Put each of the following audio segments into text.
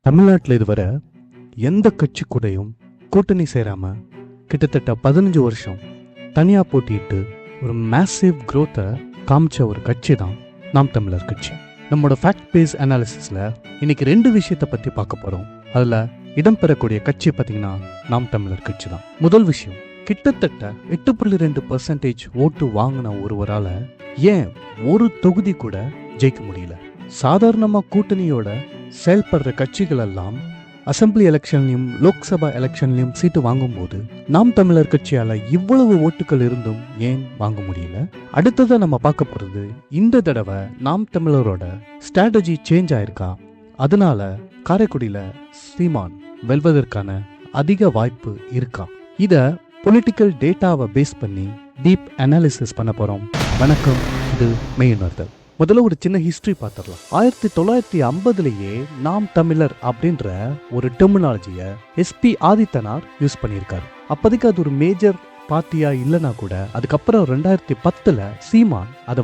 தமிழ்நாட்டில் இதுவரை எந்த கட்சி கூடயும் கூட்டணி சேராம கிட்டத்தட்ட 15 வருஷம் தனியாக போட்டிட்டு ஒரு மேசிவ் க்ரோத்தை காமிச்ச ஒரு கட்சி தான் நாம் தமிழர் கட்சி. நம்மளோட ஃபேக்ட் பேஸ் அனாலிசிஸில் இன்னைக்கு 2 விஷயத்தை பற்றி பார்க்க போகிறோம். அதில் இடம்பெறக்கூடிய கட்சி பார்த்தீங்கன்னா நாம் தமிழர் கட்சி தான். முதல் விஷயம், கிட்டத்தட்ட 8.2% ஓட்டு வாங்கின ஒருவரால் ஏன் ஒரு தொகுதி கூட ஜெயிக்க முடியல? சாதாரணமாக கூட்டணியோட செயல்படுற கட்சிகள் எல்லாம் அசம்பிளி எலெக்ஷன்லையும் லோக்சபா எலெக்ஷன்லையும் சீட்டு வாங்கும்போது நாம் தமிழர் கட்சியால் இவ்வளவு ஓட்டுகள் இருந்தும் ஏன் வாங்க முடியல? அடுத்ததான் நம்ம பார்க்க போகிறது, இந்த தடவை நாம் தமிழரோட ஸ்ட்ராட்டஜி சேஞ்ச் ஆயிருக்கா? அதனால காரைக்குடியில் சீமான் வெல்வதற்கான அதிக வாய்ப்பு இருக்கா? இதை பொலிட்டிக்கல் டேட்டாவை பேஸ் பண்ணி டீப் அனாலிசிஸ் பண்ண போகிறோம். வணக்கம், இது மெய்யுணர்தல். முதல்ல ஒரு சின்ன ஹிஸ்டரி பார்த்துடலாம். 1950லேயே நாம் தமிழர் அப்படின்ற ஒரு டெர்மினாலஜியை எஸ்பி ஆதித்தனார் யூஸ் பண்ணியிருக்காரு. அப்போதைக்கு அது ஒரு மேஜர் பார்ட்டியா இல்லைனா கூட அதுக்கப்புறம் 2010ல் சீமான் அதை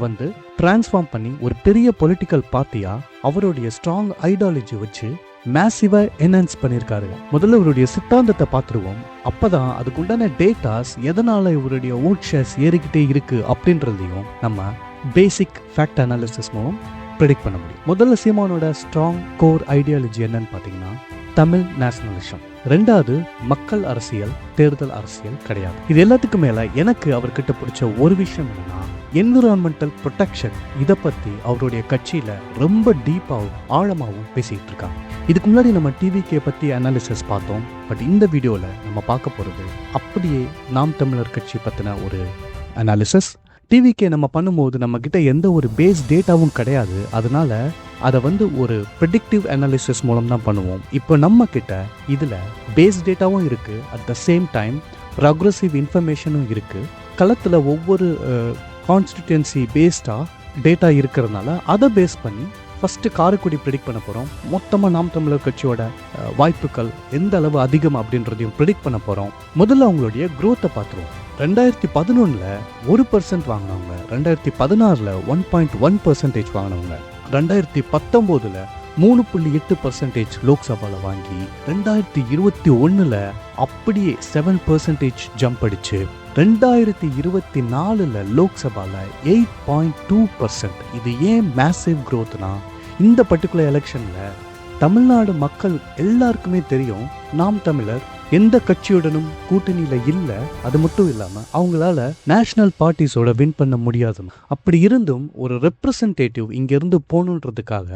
டிரான்ஸ்ஃபார்ம் பண்ணி ஒரு பெரிய பொலிட்டிக்கல் பார்ட்டியா அவருடைய ஸ்ட்ராங் ஐடியாலஜி வச்சு மேசிவா என்ஹான்ஸ் பண்ணியிருக்காரு. முதல்ல இவருடைய சித்தாந்தத்தை பார்த்துருவோம். அப்பதான் அதுக்குண்டான டேட்டாஸ் எதனால இவருடைய ஓட் ஷேர்ஸ் ஏறிக்கிட்டே இருக்கு அப்படின்றதையும் நம்ம பேசிக் ஃபேக்ட் அனாலிசிஸ் மூலம் ப்ரெடிக்ட் பண்ண முடியும். முதல்ல சீமானோட ஸ்ட்ராங் கோர் ஐடியாலஜி என்னன்னு பார்த்தீங்கன்னா தமிழ் நேஷனலிசம். 2வது மக்கள் அரசியல், தேர்தல் அரசியல் கிடையாது. இது எல்லாத்துக்கும் மேல எனக்கு அவர்கிட்ட பிடிச்ச ஒரு விஷயம் என்னன்னா என்விரான்மெண்டல் ப்ரொடெக்ஷன். இதை பத்தி அவருடைய கட்சியில ரொம்ப டீப்பாகவும் ஆழமாகவும் பேசிட்டு இருக்காங்க. இதுக்கு முன்னாடி நம்ம டிவிகே பத்தி அனாலிசிஸ் பார்த்தோம். பட் இந்த வீடியோல நம்ம பார்க்க போறது அப்படியே நாம் தமிழர் கட்சி பத்தின ஒரு அனாலிசிஸ். டிவிகே நம்ம பண்ணும்போது நம்ம கிட்ட எந்த ஒரு பேஸ் டேட்டாவும் கிடையாது. அதனால அதை ஒரு ப்ரெடிக்டிவ் அனாலிசிஸ் மூலம் தான் பண்ணுவோம். இப்போ நம்ம கிட்ட இதில் பேஸ் டேட்டாவும் இருக்கு, at the same time progressive இன்ஃபர்மேஷனும் இருக்கு. களத்தில் ஒவ்வொரு கான்ஸ்டிட்யூன்சி பேஸ்டாக டேட்டா இருக்கிறதுனால அதை பேஸ் பண்ணி ஃபஸ்ட்டு காரைக்குடி ப்ரெடிக்ட் பண்ண போகிறோம். மொத்தமாக நாம் தமிழர் கட்சியோட வாய்ப்புகள் எந்த அளவு அதிகம் அப்படின்றதையும் ப்ரெடிக்ட் பண்ண போகிறோம். முதல்ல அவங்களுடைய க்ரோத்தை பார்த்துருவோம். 2011ல் 1% வாங்கினவங்க, 2016ல் 1.1% வாங்கினவங்க, 2019ல் 3.8% லோக்சபாவில் வாங்கி 2021ல் அப்படியே 7% ஜம்ப் அடிச்சு 2024ல் லோக்சபாவில் 8.2%. இது ஏன் மேசிவ் க்ரோத்னா, இந்த பர்டிகுலர் எலெக்ஷனில் தமிழ்நாடு மக்கள் எல்லாருக்குமே தெரியும் நாம் தமிழர் எந்த கட்சியுடனும் கூட்டணியில இல்லை. அது மட்டும் இல்லாமல் அவங்களால நேஷனல் பார்ட்டிஸோட வின் பண்ண முடியாது. அப்படி இருந்தும் ஒரு ரெப்ரசன்டேட்டிவ் இங்கிருந்து போகணுன்றதுக்காக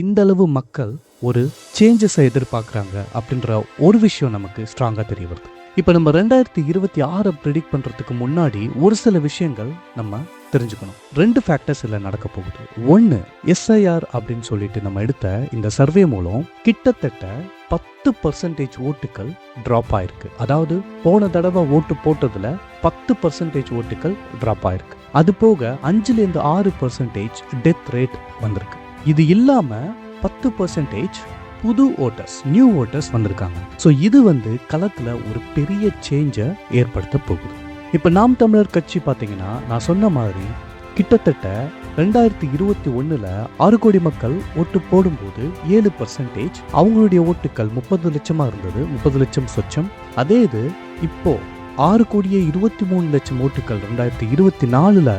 இந்த அளவு மக்கள் ஒரு சேஞ்சஸை எதிர்பார்க்குறாங்க அப்படின்ற ஒரு விஷயம் நமக்கு ஸ்ட்ராங்காக தெரிய வருது. இப்போ நம்ம 2026 ப்ரெடிக்ட் பண்ணுறதுக்கு முன்னாடி ஒரு சில விஷயங்கள் நம்ம தெரிஞ்சுக்கணும். 2 ஃபேக்டர்ஸ் இல்லை நடக்க போகுது. ஒன்று, எஸ்ஐஆர் அப்படின்னு சொல்லிட்டு நம்ம எடுத்த இந்த சர்வே மூலம் கிட்டத்தட்ட 10% ஓட்டுகள் ட்ராப் ஆயிருக்கு. அதாவது போன தடவை ஓட்டு போட்டதுல 10% ஓட்டுகள் ட்ராப் ஆயிருக்கு. அது போக 5லேருந்து 6% டெத் ரேட் வந்திருக்கு. இது இல்லாம 10% புது ஓட்டர்ஸ், நியூ ஓட்டர்ஸ் வந்திருக்காங்க. ஸோ இது களத்தில் ஒரு பெரிய சேஞ்சை ஏற்படுத்த போகுது. இப்போ நாம் தமிழர் கட்சி பார்த்தீங்கன்னா நான் சொன்ன மாதிரி கிட்டத்தட்ட 2021ல் 6 கோடி மக்கள் ஓட்டு போடும்போது 7% அவங்களுடைய ஓட்டுகள் 30 லட்சமாக இருந்தது, 30 லட்சம் சொச்சம். அதே இது இப்போ 6,23,00,000 ஓட்டுகள் 2024ல்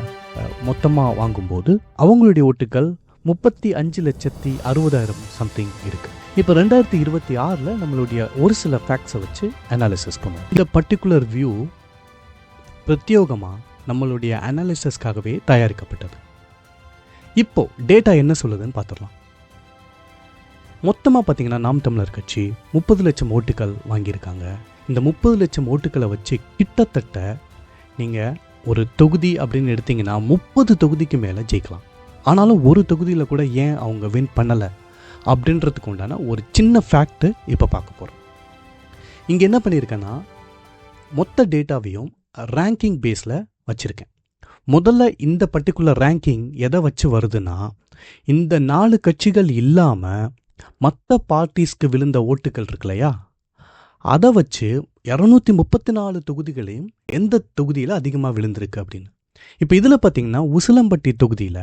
மொத்தமாக வாங்கும்போது அவங்களுடைய ஓட்டுகள் 35,60,000 சம்திங் இருக்கு. இப்போ 2026ல் நம்மளுடைய ஒரு சில ஃபேக்ட்ஸை வச்சு அனாலிசிஸ் பண்ணுவோம். இந்த பர்டிகுலர் வியூ பிரத்யோகமாக நம்மளுடைய அனாலிசிஸ்க்காகவே தயாரிக்கப்பட்டது. இப்போ டேட்டா என்ன சொல்லுதுன்னு பார்த்துடலாம். மொத்தமாக பார்த்தீங்கன்னா நாம் தமிழர் கட்சி 30 லட்சம் ஓட்டுகள் வாங்கியிருக்காங்க. இந்த 30 லட்சம் ஓட்டுகளை வச்சு கிட்டத்தட்ட நீங்கள் ஒரு தொகுதி அப்படின்னு எடுத்தீங்கன்னா 30 தொகுதிக்கு மேலே ஜெயிக்கலாம். ஆனாலும் ஒரு தொகுதியில் கூட ஏன் அவங்க வின் பண்ணலை அப்படின்றதுக்கு உண்டான ஒரு சின்ன ஃபேக்ட்டு இப்போ பார்க்க போகிறோம். இங்கே என்ன பண்ணியிருக்கேன்னா மொத்த டேட்டாவையும் ரேங்கிங் பேஸில் வச்சுருக்கேன். முதல்ல இந்த பர்டிகுலர் ரேங்கிங் எதை வச்சு வருதுன்னா, இந்த 4 கட்சிகள் இல்லாமல் மற்ற பார்ட்டிஸ்க்கு விழுந்த ஓட்டுகள் இருக்கு இல்லையா, அதை வச்சு 234 தொகுதிகளையும் எந்த தொகுதியில் அதிகமாக விழுந்திருக்கு அப்படின்னு. இப்போ இதில் பார்த்தீங்கன்னா உசிலம்பட்டி தொகுதியில்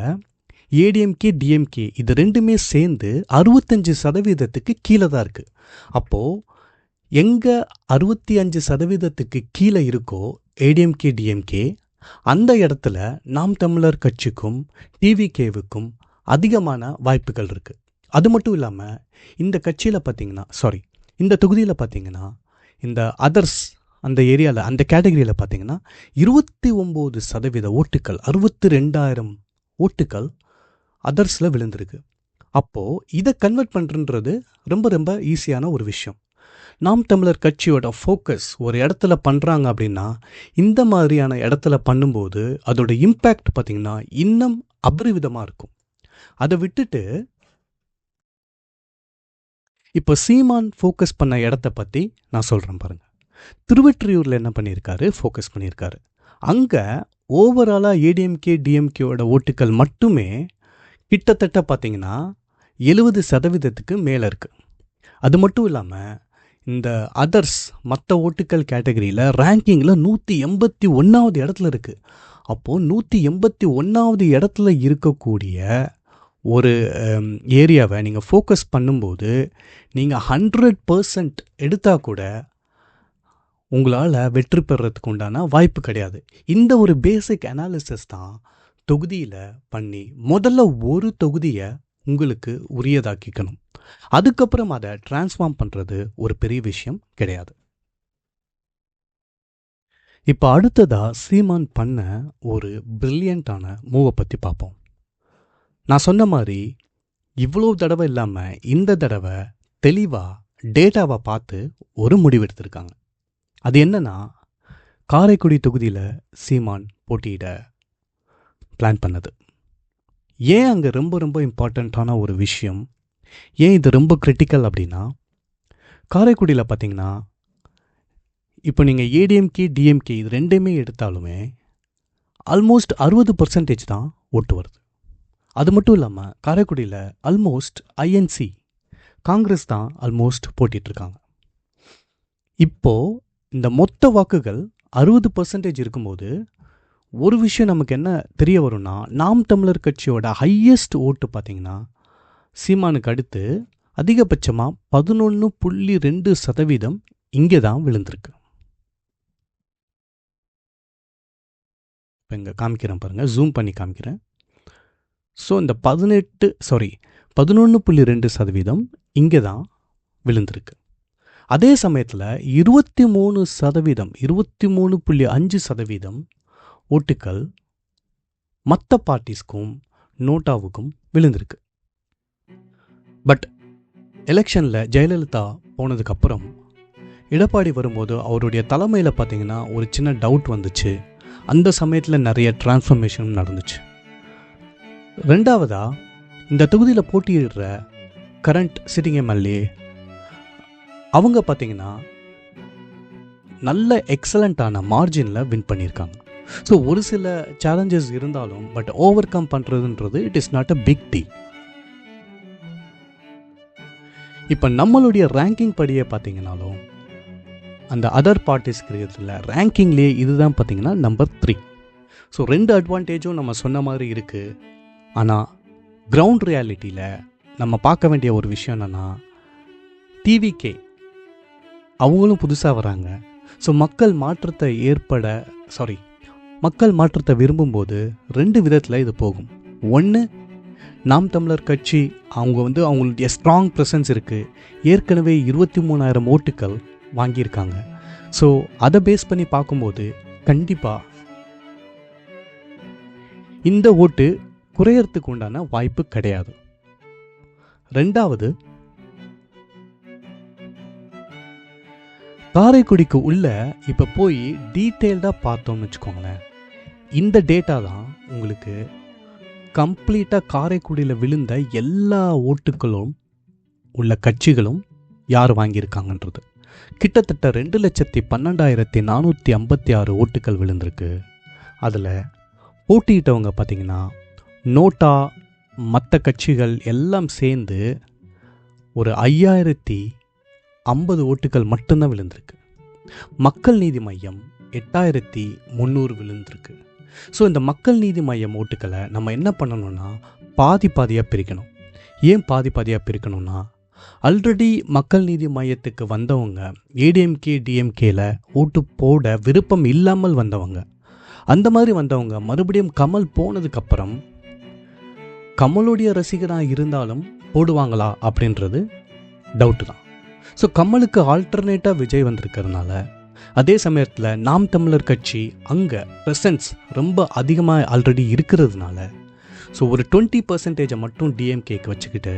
ஏடிஎம்கே டிஎம்கே இது ரெண்டுமே சேர்ந்து 65% கீழே தான் இருக்குது. அப்போது எங்கே 65% கீழே இருக்கோ ஏடிஎம்கே டிஎம்கே, அந்த இடத்துல நாம் தமிழர் கட்சிக்கும் டிவிகேவுக்கும் அதிகமான வாய்ப்புகள் இருக்குது. அது மட்டும் இல்லாமல் இந்த கட்சியில் பார்த்தீங்கன்னா இந்த தொகுதியில் பார்த்தீங்கன்னா இந்த அதர்ஸ் அந்த ஏரியாவில் அந்த கேட்டகரியில் பார்த்தீங்கன்னா 29% ஓட்டுக்கள், 62,000 ஓட்டுக்கள் அதர்ஸில் விழுந்திருக்கு. அப்போது இதை கன்வெர்ட் பண்ணுறது ரொம்ப ரொம்ப ஈஸியான ஒரு விஷயம். நாம் தமிழர் கட்சியோட ஃபோக்கஸ் ஒரு இடத்துல பண்ணுறாங்க அப்படின்னா இந்த மாதிரியான இடத்துல பண்ணும்போது அதோட இம்பேக்ட் பார்த்திங்கன்னா இன்னும் அபரிவிதமாக இருக்கும். அதை விட்டுட்டு இப்போ சீமான் ஃபோக்கஸ் பண்ண இடத்த பற்றி நான் சொல்கிறேன் பாருங்கள். திருவெற்றியூரில் என்ன பண்ணியிருக்காரு, ஃபோக்கஸ் பண்ணியிருக்காரு. அங்கே ஓவராலாக ஏடிஎம்கே டிஎம்கேயோட ஓட்டுக்கள் மட்டுமே கிட்டத்தட்ட பார்த்திங்கன்னா 70% மேலே இருக்குது. அது மட்டும் இல்லாமல் இந்த அதர்ஸ் மற்ற ஓட்டுக்கள் கேட்டகரியில் ரேங்கிங்கில் 181வது இடத்துல இருக்குது. அப்போது 181வது இடத்துல இருக்கக்கூடிய ஒரு ஏரியாவை நீங்கள் ஃபோக்கஸ் பண்ணும்போது நீங்கள் 100% எடுத்தால் கூட உங்களால் வெற்றி பெறத்துக்கு உண்டான வாய்ப்பு கிடையாது. இந்த ஒரு பேசிக் அனாலிசிஸ் தான் தொகுதியில் பண்ணி முதல்ல ஒரு தொகுதியை உங்களுக்கு உரியதாக்கிக்கணும். அதுக்கப்புறம் அதை டிரான்ஸ்ஃபார்ம் பண்ணுறது ஒரு பெரிய விஷயம் கிடையாது. இப்போ அடுத்ததாக சீமான் பண்ண ஒரு பிரில்லியண்ட்டான மூவை பற்றி பார்ப்போம். நான் சொன்ன மாதிரி இவ்வளோ தடவை இல்லாமல் இந்த தடவை தெளிவாக டேட்டாவை பார்த்து ஒரு முடிவு எடுத்திருக்காங்க. அது என்னன்னா, காரைக்குடி தொகுதியில் சீமான் போட்டியிட பிளான் பண்ணது. ஏன் அங்கே ரொம்ப ரொம்ப இம்பார்ட்டண்ட்டான ஒரு விஷயம், ஏன் இது ரொம்ப கிரிட்டிக்கல் அப்படின்னா, காரைக்குடியில் பார்த்தீங்கன்னா இப்போ நீங்கள் ஏடிஎம்கே டிஎம்கே இது ரெண்டுமே எடுத்தாலுமே ஆல்மோஸ்ட் 60% தான் ஓட்டு வருது. அது மட்டும் இல்லாமல் காரைக்குடியில் ஆல்மோஸ்ட் ஐஎன்சி காங்கிரஸ் தான் ஆல்மோஸ்ட் போட்டிகிட்ருக்காங்க. இப்போது இந்த மொத்த வாக்குகள் 60% இருக்கும்போது ஒரு விஷயம் நமக்கு என்ன தெரிய வரும்னா, நாம் தமிழர் கட்சியோட ஹையஸ்ட் ஓட்டு பார்த்திங்கன்னா சீமானுக்கு அடுத்து அதிகபட்சமாக 11.2% இங்கே தான் விழுந்திருக்கு. இப்போ இங்கே காமிக்கிறேன் பாருங்கள், ஜூம் பண்ணி காமிக்கிறேன். ஸோ இந்த 11.2% இங்கே தான் விழுந்திருக்கு. அதே சமயத்தில் 23.5% ஓட்டுக்கள் மற்ற பார்ட்டிஸ்க்கும் நோட்டாவுக்கும் விழுந்திருக்கு. பட் எலெக்ஷனில் ஜெயலலிதா போனதுக்கப்புறம் எடப்பாடி வரும்போது அவருடைய தலைமையில் பார்த்திங்கன்னா ஒரு சின்ன டவுட் வந்துச்சு. அந்த சமயத்தில் நிறைய டிரான்ஸ்ஃபர்மேஷனும் நடந்துச்சு. ரெண்டாவதாக இந்த தொகுதியில் போட்டியிடுற கரண்ட் சிட்டிங் எம்எல்ஏ அவங்க பார்த்திங்கன்னா நல்ல எக்ஸலண்ட்டான மார்ஜினில் வின் பண்ணியிருக்காங்க. ஸோ ஒரு சில சேலஞ்சஸ் இருந்தாலும் பட் ஓவர் கம் பண்ணுறதுன்றது it is not a big deal. இப்போ நம்மளுடைய ரேங்கிங் படியே பார்த்தீங்கன்னாலும் அந்த அதர் பார்ட்டிஸ்க்கு இருக்கிறதுல ரேங்கிங்லேயே இதுதான் பார்த்தீங்கன்னா நம்பர் 3. ஸோ 2 அட்வான்டேஜும் நம்ம சொன்ன மாதிரி இருக்குது. ஆனால் கிரவுண்ட் ரியாலிட்டியில் நம்ம பார்க்க வேண்டிய ஒரு விஷயம் என்னென்னா, டிவிகே அவங்களும் புதுசாக வராங்க. ஸோ மக்கள் மாற்றத்தை விரும்பும்போது 2 விதத்தில் இது போகும். ஒன்று, நாம் தமிழர் கட்சி அவங்களுடைய ஸ்ட்ராங் ப்ரெசன்ஸ் இருக்குது, ஏற்கனவே 23,000 ஓட்டுக்கள் வாங்கியிருக்காங்க. ஸோ அதை பேஸ் பண்ணி பார்க்கும்போது கண்டிப்பாக இந்த ஓட்டு குறையறதுக்கு உண்டான வாய்ப்பு கிடையாது. ரெண்டாவது, காரைக்குடிக்கு உள்ள இப்போ போய் டீட்டெயில்டாக பார்த்தோம்னு வச்சுக்கோங்களேன், இந்த டேட்டா தான் உங்களுக்கு கம்ப்ளீட்டாக காரைக்குடியில் விழுந்த எல்லா ஓட்டுகளும் உள்ள கட்சிகளும் யார் வாங்கியிருக்காங்கன்றது. கிட்டத்தட்ட 2,12,456 ஓட்டுகள் விழுந்திருக்கு. அதில் போட்டியிட்டவங்க பார்த்திங்கன்னா நோட்டா மற்ற கட்சிகள் எல்லாம் சேர்ந்து ஒரு 5,050 ஓட்டுகள் மட்டும்தான் விழுந்திருக்கு. மக்கள் நீதி மையம் 8,300 விழுந்திருக்கு. ஸோ இந்த மக்கள் நீதி மையம் ஓட்டுக்களை நம்ம என்ன பண்ணணும்னா பாதி பாதியாக பிரிக்கணும். ஏன் பாதி பாதியாக பிரிக்கணும்னா, ஆல்ரெடி மக்கள் நீதி மையத்துக்கு வந்தவங்க ஏடிஎம்கே டிஎம்கேல ஓட்டு போட விருப்பம் இல்லாமல் வந்தவங்க, அந்த மாதிரி வந்தவங்க மறுபடியும் கமல் போனதுக்கப்புறம் கமலுடைய ரசிகராக இருந்தாலும் போடுவாங்களா அப்படின்றது டவுட்டு தான். ஸோ கமலுக்கு ஆல்டர்னேட்டாக விஜய் வந்திருக்கிறதுனால, அதே சமயத்தில் நாம் தமிழர் கட்சி அங்கே ப்ரெசன்ஸ் ரொம்ப அதிகமாக ஆல்ரெடி இருக்கிறதுனால, ஸோ ஒரு 20% மட்டும் டிஎம்கேக்கு வச்சுக்கிட்டு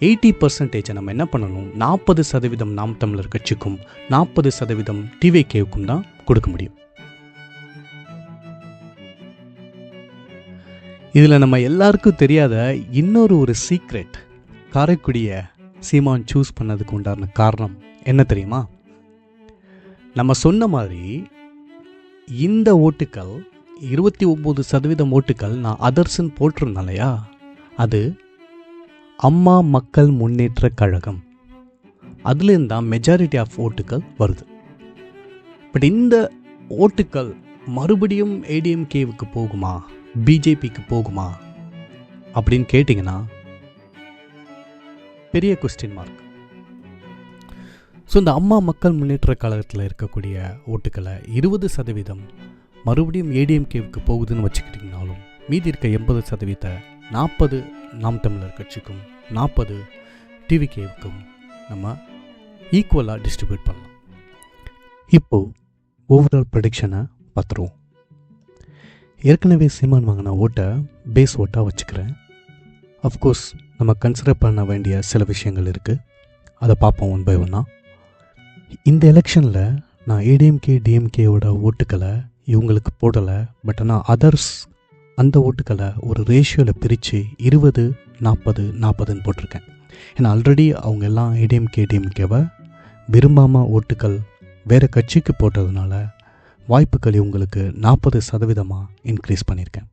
80% நம்ம என்ன பண்ணணும், 40% நாம் தமிழர் கட்சிக்கும் 40% டிவிகேவுக்கும் தான் கொடுக்க முடியும். இதில் நம்ம எல்லாருக்கும் தெரியாத இன்னொரு சீக்ரெட், காரைக்குடியை சீமான் சூஸ் பண்ணதுக்கு உண்டான காரணம் என்ன தெரியுமா? நம்ம சொன்ன மாதிரி இந்த ஓட்டுக்கள் 29% ஓட்டுக்கள் நான் அதர்ஸ்ன்னு போட்டிருந்தாலையா, அது அம்மா மக்கள் முன்னேற்ற கழகம், அதுலேருந்து தான் மெஜாரிட்டி ஆஃப் ஓட்டுக்கள் வருது. பட் இந்த ஓட்டுக்கள் மறுபடியும் ஏடிஎம்கேவுக்கு போகுமா, பிஜேபிக்கு போகுமா அப்படின்னு கேட்டிங்கன்னா பெரிய கொஸ்டின் மார்க். ஸோ இந்த அம்மா மக்கள் முன்னேற்ற கழகத்தில் இருக்கக்கூடிய ஓட்டுக்களை 20% மறுபடியும் ஏடிஎம்கேவுக்கு போகுதுன்னு வச்சுக்கிட்டிங்கனாலும், மீதி இருக்க 80% 40 நாம் தமிழர் கட்சிக்கும் 40 டிவிகேவுக்கும் நம்ம ஈக்குவலாக டிஸ்ட்ரிபியூட் பண்ணலாம். இப்போது ஓவரால் ப்ரெடிக்ஷனை பார்த்துருவோம். ஏற்கனவே சீமான் வாங்கின ஓட்டை பேஸ் ஓட்டாக வச்சுக்கிறேன். அஃப்கோர்ஸ் நம்ம கன்சிடர் பண்ண வேண்டிய சில விஷயங்கள் இருக்குது, அதை பார்ப்போம் ஒன் பை ஒன்னாக. இந்த எலெக்ஷனில் நான் ஏடிஎம்கே டிஎம்கேவோட ஓட்டுக்களை இவங்களுக்கு போடலை. பட் ஆனால் அதர்ஸ் அந்த ஓட்டுக்களை ஒரு ரேஷியோவில் பிரித்து 20-40-40ன்னு போட்டிருக்கேன். ஏன்னா ஆல்ரெடி அவங்க எல்லாம் ஏடிஎம்கே டிஎம்கேவை விரும்பாமல் ஓட்டுக்கள் வேறு கட்சிக்கு போட்டதுனால வாய்ப்புகள் இவங்களுக்கு 40% இன்க்ரீஸ் பண்ணியிருக்கேன்.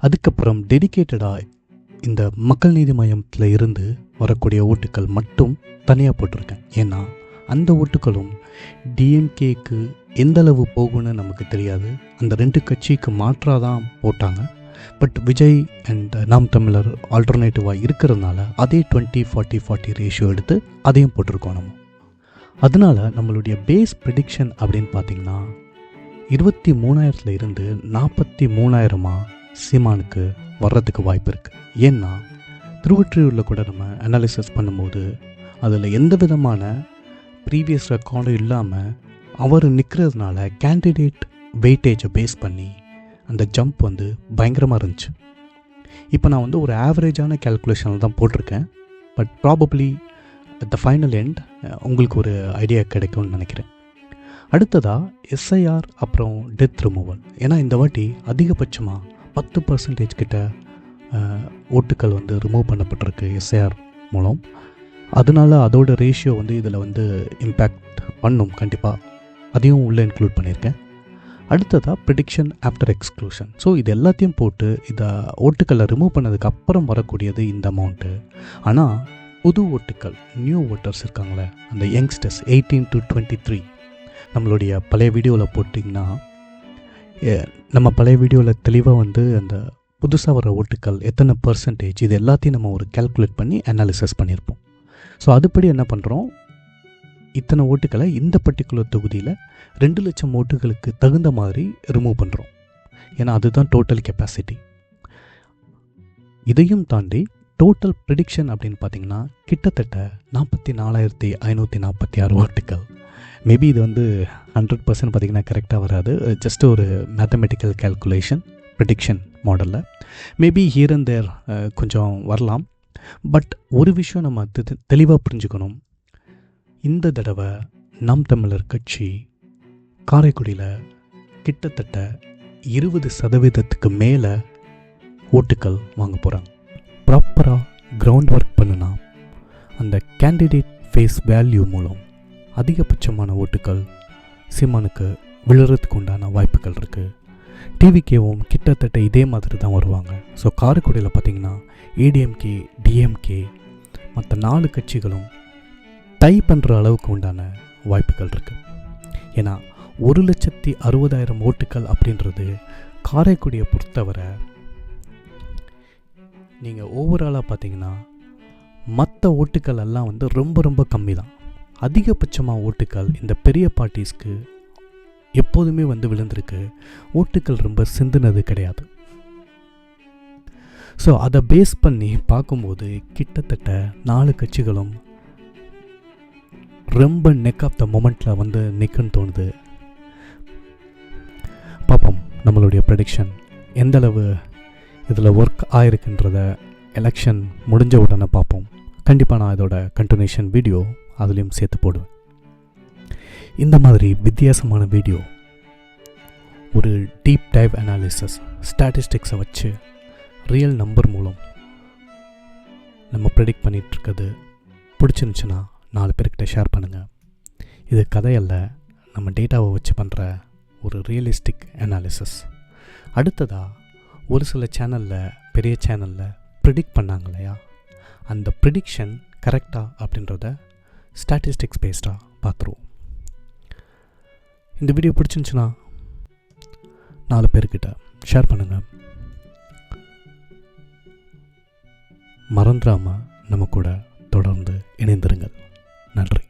அதுக்கப்புறம் டெடிக்கேட்டடாக இந்த மக்கள் நீதி மையத்தில் இருந்து வரக்கூடிய ஓட்டுக்கள் மட்டும் தனியாக போட்டிருக்கேன். ஏன்னா அந்த ஓட்டுக்களும் டிஎம்கேக்கு எந்த அளவு போகும்னு நமக்கு தெரியாது. அந்த 2 கட்சிக்கு மாற்றாக தான் போட்டாங்க. பட் விஜய் அண்ட் நாம் தமிழர் ஆல்டர்னேட்டிவாக இருக்கிறதுனால அதே 20-40-40 ரேஷியோ எடுத்து அதையும் போட்டிருக்கோம் நம்ம. அதனால் நம்மளுடைய பேஸ் ப்ரெடிக்ஷன் அப்படின்னு பார்த்திங்கன்னா 23,000 இருந்து 43,000 சீமானுக்கு வர்றதுக்கு வாய்ப்பு இருக்குது. ஏன்னா திருவொற்றியூரில் கூட நம்ம அனாலிசிஸ் பண்ணும்போது அதில் எந்த விதமான ப்ரீவியஸ் ரெக்கார்டும் இல்லாமல் அவர் நிற்கிறதுனால கேண்டிடேட் வெயிட்டேஜை பேஸ் பண்ணி அந்த ஜம்ப் பயங்கரமாக இருந்துச்சு. இப்போ நான் ஒரு ஆவரேஜான கேல்குலேஷனில் தான் போட்டிருக்கேன். But probably at the final end உங்களுக்கு ஒரு ஐடியா கிடைக்கும்னு நினைக்கிறேன். அடுத்ததாக எஸ்ஐஆர் அப்புறம் டெத் ரிமூவல். ஏன்னா இந்த வாட்டி அதிகபட்சமாக 10% கிட்ட ஓட்டுக்கள் ரிமூவ் பண்ணப்பட்டிருக்கு எஸ்ஐஆர் மூலம். அதனால அதோட ரேஷியோ இதில் இம்பேக்ட் பண்ணும் கண்டிப்பாக. அதையும் உள்ளே இன்க்ளூட் பண்ணியிருக்கேன். அடுத்ததாக ப்ரெடிக்ஷன் ஆஃப்டர் எக்ஸ்க்ளூஷன். ஸோ இது எல்லாத்தையும் போட்டு இதை ஓட்டுக்களை ரிமூவ் பண்ணதுக்கு அப்புறம் வரக்கூடியது இந்த அமௌண்ட்டு. ஆனால் புது ஓட்டுக்கள், நியூ ஓட்டர்ஸ் இருக்காங்களே, அந்த யங்ஸ்டர்ஸ் 18 to 23, நம்மளுடைய பழைய வீடியோவில் போட்டிங்கன்னா நம்ம பழைய வீடியோவில் தெளிவாக அந்த புதுசாக வர ஓட்டுக்கள் எத்தனை பர்சன்டேஜ், இது எல்லாத்தையும் நம்ம ஒரு கேல்குலேட் பண்ணி அனாலிசிஸ் பண்ணியிருப்போம். ஸோ அதுபடி என்ன பண்ணுறோம், இத்தனை ஓட்டுக்களை இந்த பர்டிகுலர் தொகுதியில் 2 லட்சம் ஓட்டுகளுக்கு தகுந்த மாதிரி ரிமூவ் பண்ணுறோம். ஏன்னா அதுதான் டோட்டல் கெப்பாசிட்டி. இதையும் தாண்டி டோட்டல் ப்ரெடிக்ஷன் அப்படின்னு பார்த்தீங்கன்னா கிட்டத்தட்ட 44,546 ஓட்டுக்கள். மேபி இது 100% பார்த்திங்கன்னா கரெக்டாக வராது. ஜஸ்ட் ஒரு மேத்தமெட்டிக்கல் கேல்குலேஷன் ப்ரெடிக்ஷன் மாடலில். மேபி ஹியர் அண்ட் தேர் கொஞ்சம் வரலாம். பட் ஒரு விஷயம் நம்ம தெளிவாக புரிஞ்சுக்கணும். இந்த தடவை நாம் தமிழர் கட்சி காரைக்குடியில் கிட்டத்தட்ட 20% மேலே ஓட்டுக்கள் வாங்க போகிறாங்க. ப்ராப்பராக கிரவுண்ட் ஒர்க் பண்ணுனா அந்த கேண்டிடேட் ஃபேஸ் வேல்யூ மூலம் அதிகபட்சமான ஓட்டுக்கள் சீமானுக்கு விழுறதுக்கு உண்டான வாய்ப்புகள் இருக்குது. டிவிகேவும் கிட்டத்தட்ட இதே மாதிரி தான் வருவாங்க. ஸோ காரைக்குடியில் பார்த்திங்கன்னா ஏடிஎம்கே டிஎம்கே மற்ற 4 கட்சிகளும் டை பண்ணுற அளவுக்கு உண்டான வாய்ப்புகள் இருக்குது. ஏன்னா 1,60,000 ஓட்டுக்கள் அப்படின்றது காரைக்குடியை பொறுத்தவரை நீங்கள் ஓவராலாக பார்த்தீங்கன்னா மற்ற ஓட்டுக்கள் எல்லாம் வந்து ரொம்ப ரொம்ப கம்மி தான். அதிகபட்சமாக ஓட்டுக்கள் இந்த பெரிய பார்ட்டிஸ்க்கு எப்போதுமே வந்து விழுந்திருக்கு. ஓட்டுக்கள் ரொம்ப சிந்துனது கிடையாது. ஸோ அதை பேஸ் பண்ணி பார்க்கும்போது கிட்டத்தட்ட 4 கட்சிகளும் ரொம்ப நெக் ஆஃப் த மொமெண்ட்டில் வந்து நிற்குன்னு தோணுது. பார்ப்போம் நம்மளுடைய ப்ரெடிக்ஷன் எந்தளவு இதில் ஒர்க் ஆகிருக்குன்றத எலெக்ஷன் முடிஞ்ச உடனே பார்ப்போம். கண்டிப்பாக நான் இதோட கண்டினியூஷன் வீடியோ அதுலேயும் சேர்த்து போடுவேன். இந்த மாதிரி வித்தியாசமான வீடியோ, ஒரு டீப் டைவ் அனாலிசிஸ், ஸ்டாட்டிஸ்டிக்ஸை வச்சு ரியல் நம்பர் மூலம் நம்ம ப்ரெடிக்ட் பண்ணிகிட்ருக்கிறது பிடிச்சிருந்துச்சுன்னா 4 பேர்கிட்ட ஷேர் பண்ணுங்கள். இது கதையல்ல, நம்ம டேட்டாவை வச்சு பண்ணுற ஒரு ரியலிஸ்டிக் அனாலிசிஸ். அடுத்ததாக ஒரு சில சேனலில், பெரிய சேனலில் ப்ரிடிக்ட் பண்ணாங்க இல்லையா, அந்த ப்ரிடிக்ஷன் கரெக்டாக அப்படின்றத ஸ்டாட்டிஸ்டிக்ஸ் பேஸ்டாக பார்த்துருவோம். இந்த வீடியோ பிடிச்சிருந்துச்சுன்னா 4 பேர்கிட்ட ஷேர் பண்ணுங்கள். மறந்துடாமல் நம்ம கூட தொடர்ந்து இணைந்திருங்கள். நன்றி.